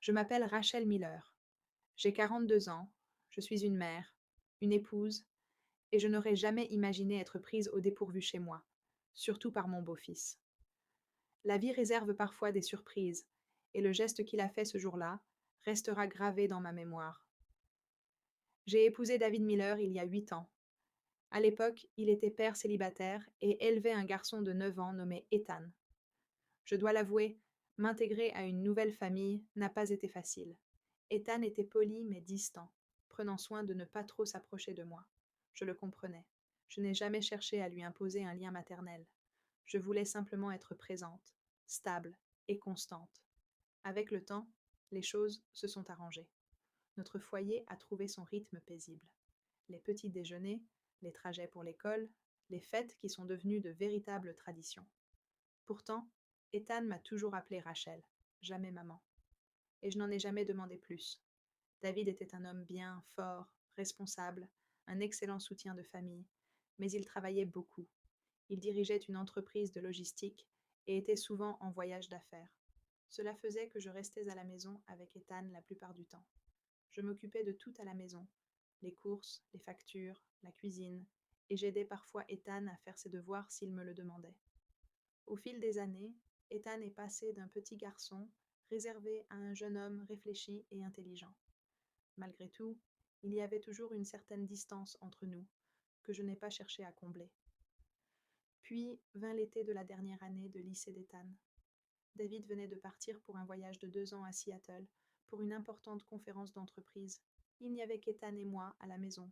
Je m'appelle Rachel Miller. J'ai 42 ans, je suis une mère, une épouse, et je n'aurais jamais imaginé être prise au dépourvu chez moi, surtout par mon beau-fils. La vie réserve parfois des surprises, et le geste qu'il a fait ce jour-là restera gravé dans ma mémoire. J'ai épousé David Miller il y a 8 ans. À l'époque, il était père célibataire et élevait un garçon de 9 ans nommé Ethan. Je dois l'avouer, m'intégrer à une nouvelle famille n'a pas été facile. Ethan était poli mais distant, prenant soin de ne pas trop s'approcher de moi. Je le comprenais. Je n'ai jamais cherché à lui imposer un lien maternel. Je voulais simplement être présente, stable et constante. Avec le temps, les choses se sont arrangées. Notre foyer a trouvé son rythme paisible. Les petits déjeuners, les trajets pour l'école, les fêtes qui sont devenues de véritables traditions. Pourtant, Ethan m'a toujours appelée Rachel, jamais maman. Et je n'en ai jamais demandé plus. David était un homme bien, fort, responsable, un excellent soutien de famille, mais il travaillait beaucoup. Il dirigeait une entreprise de logistique et était souvent en voyage d'affaires. Cela faisait que je restais à la maison avec Ethan la plupart du temps. Je m'occupais de tout à la maison, les courses, les factures, la cuisine, et j'aidais parfois Ethan à faire ses devoirs s'il me le demandait. Au fil des années, Ethan est passé d'un petit garçon réservé à un jeune homme réfléchi et intelligent. Malgré tout, il y avait toujours une certaine distance entre nous, que je n'ai pas cherché à combler. Puis vint l'été de la dernière année de lycée d'Ethan. David venait de partir pour un voyage de 2 ans à Seattle, pour une importante conférence d'entreprise. Il n'y avait qu'Ethan et moi à la maison.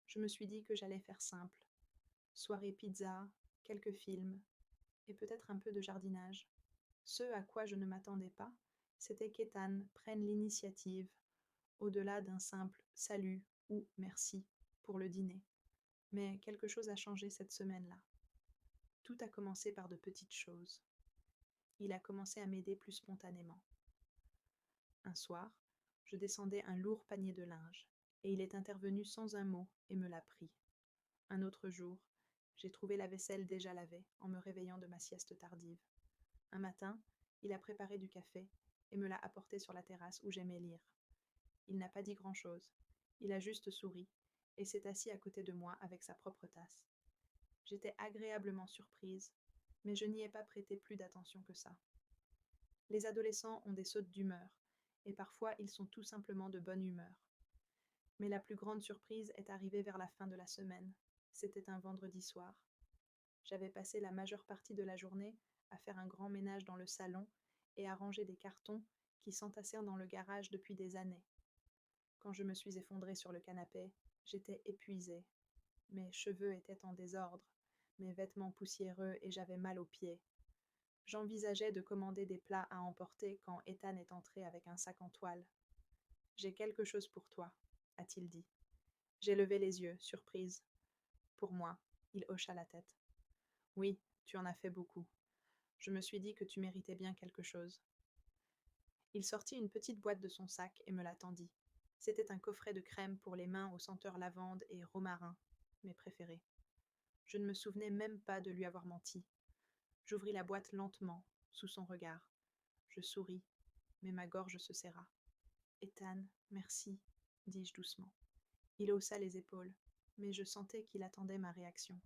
Je me suis dit que j'allais faire simple. Soirée pizza, quelques films, et peut-être un peu de jardinage. Ce à quoi je ne m'attendais pas, c'était qu'Ethan prenne l'initiative, au-delà d'un simple salut ou merci pour le dîner. Mais quelque chose a changé cette semaine-là. Tout a commencé par de petites choses. Il a commencé à m'aider plus spontanément. Un soir, je descendais un lourd panier de linge, et il est intervenu sans un mot et me l'a pris. Un autre jour, j'ai trouvé la vaisselle déjà lavée en me réveillant de ma sieste tardive. Un matin, il a préparé du café et me l'a apporté sur la terrasse où j'aimais lire. Il n'a pas dit grand-chose. Il a juste souri et s'est assis à côté de moi avec sa propre tasse. J'étais agréablement surprise, mais je n'y ai pas prêté plus d'attention que ça. Les adolescents ont des sautes d'humeur, et parfois ils sont tout simplement de bonne humeur. Mais la plus grande surprise est arrivée vers la fin de la semaine. C'était un vendredi soir. J'avais passé la majeure partie de la journée à faire un grand ménage dans le salon et à ranger des cartons qui s'entassèrent dans le garage depuis des années. Quand je me suis effondrée sur le canapé, j'étais épuisée. Mes cheveux étaient en désordre, mes vêtements poussiéreux et j'avais mal aux pieds. J'envisageais de commander des plats à emporter quand Ethan est entré avec un sac en toile. J'ai quelque chose pour toi, a-t-il dit. J'ai levé les yeux, surprise. Pour moi, il hocha la tête. Oui, tu en as fait beaucoup. Je me suis dit que tu méritais bien quelque chose. Il sortit une petite boîte de son sac et me la tendit. C'était un coffret de crème pour les mains aux senteurs lavande et romarin, mes préférés. Je ne me souvenais même pas de lui avoir menti. J'ouvris la boîte lentement, sous son regard. Je souris, mais ma gorge se serra. Ethan, merci, dis-je doucement. Il haussa les épaules, mais je sentais qu'il attendait ma réaction.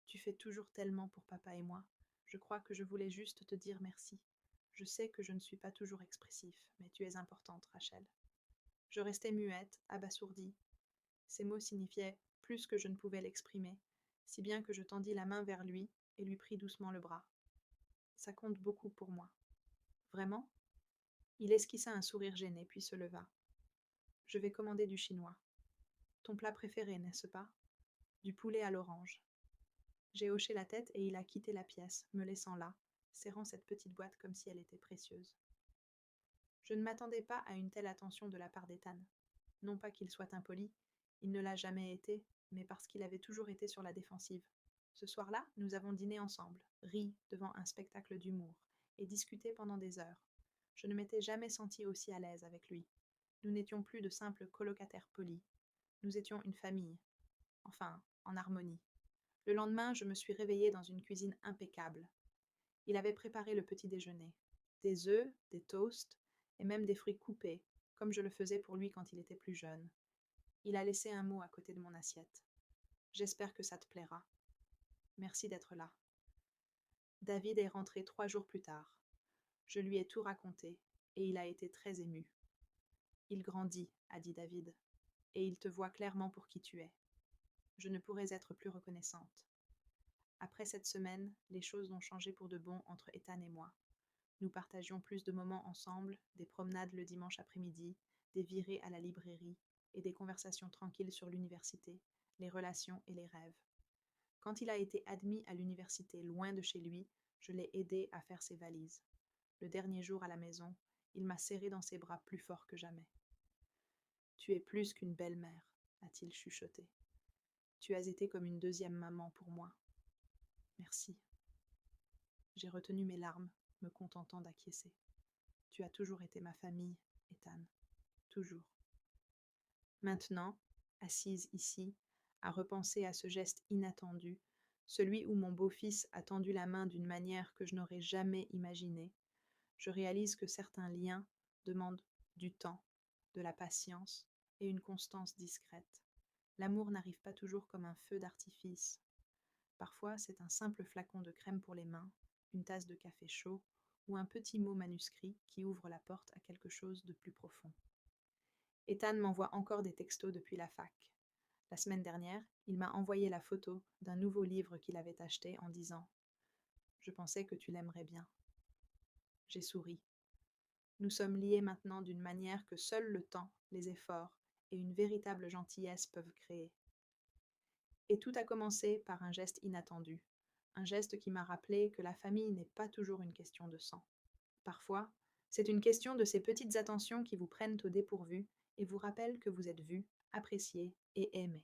Tu fais toujours tellement pour papa et moi. Je crois que je voulais juste te dire merci. Je sais que je ne suis pas toujours expressif, mais tu es importante, Rachel. Je restais muette, abasourdie. Ces mots signifiaient plus que je ne pouvais l'exprimer, si bien que je tendis la main vers lui et lui pris doucement le bras. Ça compte beaucoup pour moi. Vraiment? Il esquissa un sourire gêné, puis se leva. Je vais commander du chinois. Ton plat préféré, n'est-ce pas? Du poulet à l'orange. J'ai hoché la tête et il a quitté la pièce, me laissant là, serrant cette petite boîte comme si elle était précieuse. Je ne m'attendais pas à une telle attention de la part d'Ethan. Non pas qu'il soit impoli, il ne l'a jamais été, mais parce qu'il avait toujours été sur la défensive. Ce soir-là, nous avons dîné ensemble, ri devant un spectacle d'humour, et discuté pendant des heures. Je ne m'étais jamais sentie aussi à l'aise avec lui. Nous n'étions plus de simples colocataires polis. Nous étions une famille. Enfin, en harmonie. Le lendemain, je me suis réveillée dans une cuisine impeccable. Il avait préparé le petit déjeuner. Des œufs, des toasts, et même des fruits coupés, comme je le faisais pour lui quand il était plus jeune. Il a laissé un mot à côté de mon assiette. J'espère que ça te plaira. Merci d'être là. David est rentré 3 jours plus tard. Je lui ai tout raconté, et il a été très ému. Il grandit, a dit David, et il te voit clairement pour qui tu es. Je ne pourrais être plus reconnaissante. Après cette semaine, les choses ont changé pour de bon entre Ethan et moi. Nous partagions plus de moments ensemble, des promenades le dimanche après-midi, des virées à la librairie et des conversations tranquilles sur l'université, les relations et les rêves. Quand il a été admis à l'université loin de chez lui, je l'ai aidé à faire ses valises. Le dernier jour à la maison, il m'a serré dans ses bras plus fort que jamais. Tu es plus qu'une belle-mère, a-t-il chuchoté. Tu as été comme une deuxième maman pour moi. Merci. J'ai retenu mes larmes, me contentant d'acquiescer. Tu as toujours été ma famille, Ethan. Toujours. Maintenant, assise ici, à repenser à ce geste inattendu, celui où mon beau-fils a tendu la main d'une manière que je n'aurais jamais imaginée, je réalise que certains liens demandent du temps, de la patience et une constance discrète. L'amour n'arrive pas toujours comme un feu d'artifice. Parfois, c'est un simple flacon de crème pour les mains, une tasse de café chaud ou un petit mot manuscrit qui ouvre la porte à quelque chose de plus profond. Ethan m'envoie encore des textos depuis la fac. La semaine dernière, il m'a envoyé la photo d'un nouveau livre qu'il avait acheté en disant « Je pensais que tu l'aimerais bien ». J'ai souri. Nous sommes liés maintenant d'une manière que seul le temps, les efforts et une véritable gentillesse peuvent créer. Et tout a commencé par un geste inattendu, un geste qui m'a rappelé que la famille n'est pas toujours une question de sang. Parfois, c'est une question de ces petites attentions qui vous prennent au dépourvu et vous rappellent que vous êtes vu, apprécié et aimé.